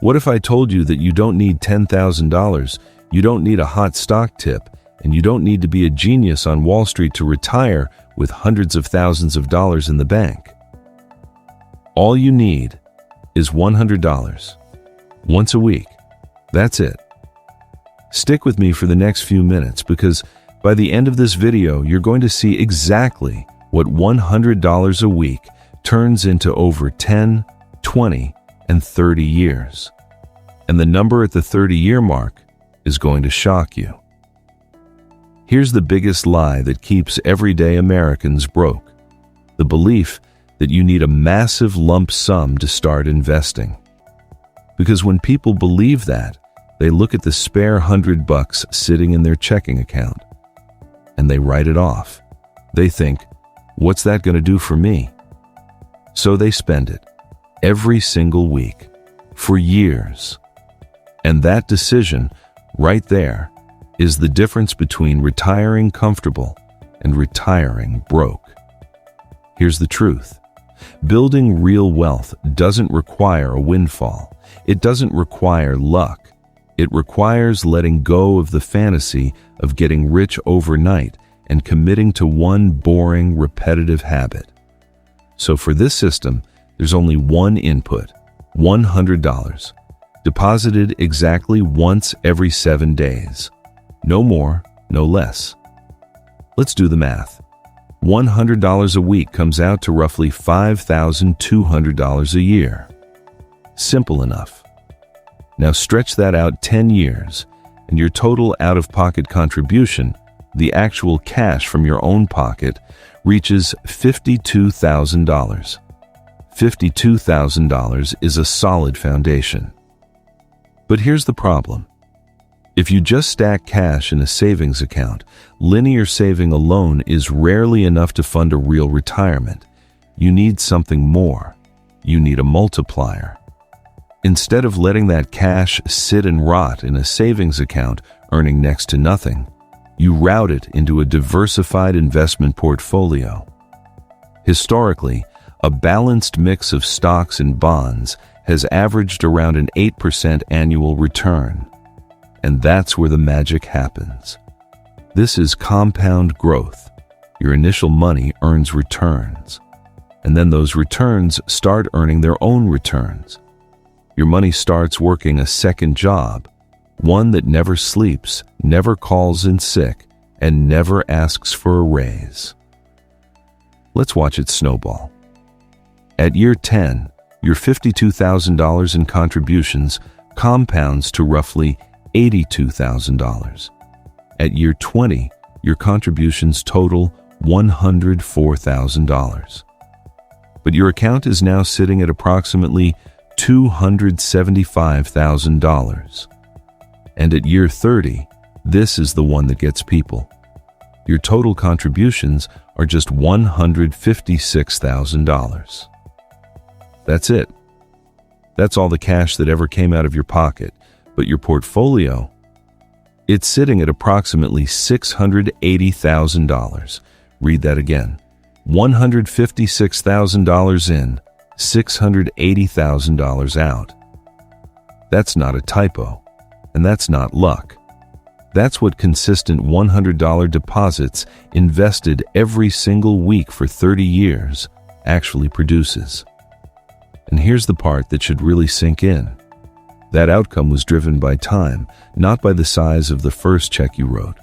What if I told you that you don't need $10,000, you don't need a hot stock tip, and you don't need to be a genius on Wall Street to retire with hundreds of thousands of dollars in the bank? All you need is $100 once a week. That's it. Stick with me for the next few minutes because by the end of this video, you're going to see exactly what $100 a week turns into over 10, 20, and 30 years. And the number at the 30-year mark is going to shock you. Here's the biggest lie that keeps everyday Americans broke: the belief that you need a massive lump sum to start investing. Because when people believe that, they look at the spare $100 sitting in their checking account and they write it off. They think, what's that going to do for me? So they spend it every single week for years. And that decision right there is the difference between retiring comfortable and retiring broke. Here's the truth. Building real wealth doesn't require a windfall. It doesn't require luck. It requires letting go of the fantasy of getting rich overnight and committing to one boring, repetitive habit. So for this system, there's only one input: $100, deposited exactly once every 7 days. No more, no less. Let's do the math. $100 a week comes out to roughly $5,200 a year. Simple enough. Now stretch that out 10 years, and your total out-of-pocket contribution, the actual cash from your own pocket, reaches $52,000. $52,000 is a solid foundation. But here's the problem. If you just stack cash in a savings account, linear saving alone is rarely enough to fund a real retirement. You need something more. You need a multiplier. Instead of letting that cash sit and rot in a savings account earning next to nothing, you route it into a diversified investment portfolio. Historically, a balanced mix of stocks and bonds has averaged around an 8% annual return. And that's where the magic happens. This is compound growth. Your initial money earns returns. And then those returns start earning their own returns. Your money starts working a second job, one that never sleeps, never calls in sick, and never asks for a raise. Let's watch it snowball. At year 10, your $52,000 in contributions compounds to roughly $82,000. At year 20, your contributions total $104,000. But your account is now sitting at approximately $275,000. And at year 30, this is the one that gets people. Your total contributions are just $156,000. That's it. That's all the cash that ever came out of your pocket. But your portfolio, it's sitting at approximately $680,000. Read that again. $156,000 in, $680,000 out. That's not a typo, and that's not luck. That's what consistent $100 deposits invested every single week for 30 years actually produces. And here's the part that should really sink in. That outcome was driven by time, not by the size of the first check you wrote.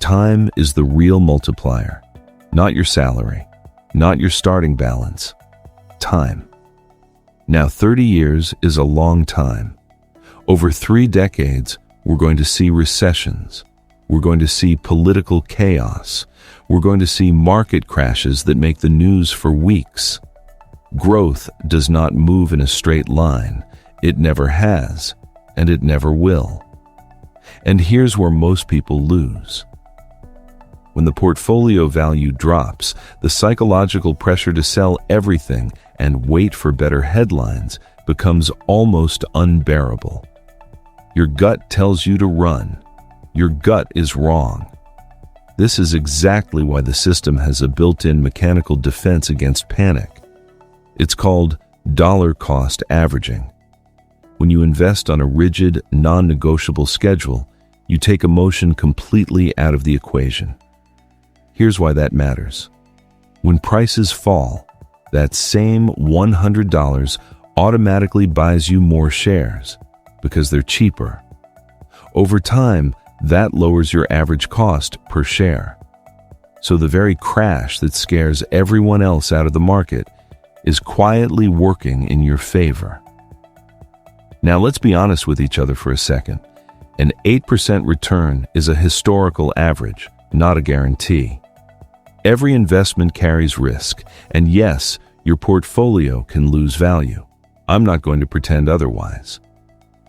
Time is the real multiplier, not your salary, not your starting balance. Time. Now, 30 years is a long time. Over 3 decades, we're going to see recessions. We're going to see political chaos. We're going to see market crashes that make the news for weeks. Growth does not move in a straight line. It never has, and it never will. And here's where most people lose. When the portfolio value drops, the psychological pressure to sell everything and wait for better headlines becomes almost unbearable. Your gut tells you to run. Your gut is wrong. This is exactly why the system has a built-in mechanical defense against panic. It's called dollar cost averaging. When you invest on a rigid, non-negotiable schedule, you take emotion completely out of the equation. Here's why that matters. When prices fall, that same $100 automatically buys you more shares because they're cheaper. Over time, that lowers your average cost per share. So the very crash that scares everyone else out of the market is quietly working in your favor. Now let's be honest with each other for a second. An 8% return is a historical average, not a guarantee. Every investment carries risk, and yes, your portfolio can lose value. I'm not going to pretend otherwise.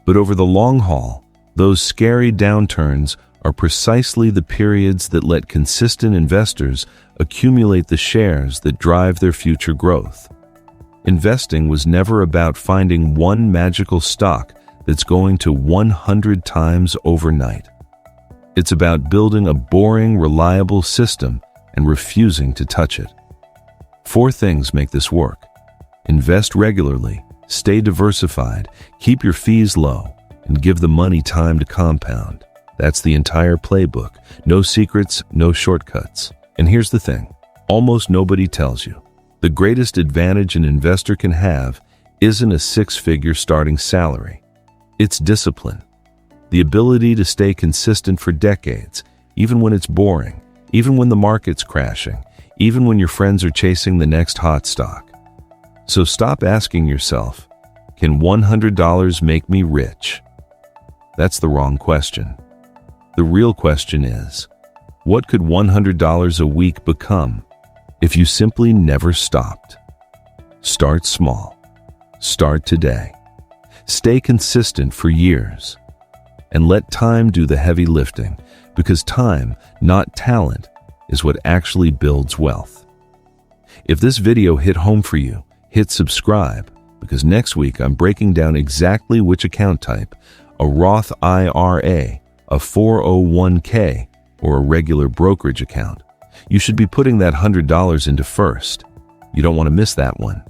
But over the long haul, those scary downturns are precisely the periods that let consistent investors accumulate the shares that drive their future growth. Investing was never about finding one magical stock that's going to 100 times overnight. It's about building a boring, reliable system and refusing to touch it. 4 things make this work. Invest regularly, stay diversified, keep your fees low, and give the money time to compound. That's the entire playbook. No secrets, no shortcuts. And here's the thing. Almost nobody tells you. The greatest advantage an investor can have isn't a 6-figure starting salary. It's discipline. The ability to stay consistent for decades, even when it's boring, even when the market's crashing, even when your friends are chasing the next hot stock. So stop asking yourself, can $100 make me rich? That's the wrong question. The real question is, what could $100 a week become if you simply never stopped? Start small. Start today. Stay consistent for years. And let time do the heavy lifting, because time, not talent, is what actually builds wealth. If this video hit home for you, hit subscribe, because next week I'm breaking down exactly which account type, a Roth IRA, a 401k, or a regular brokerage account, you should be putting that $100 into first. You don't want to miss that one.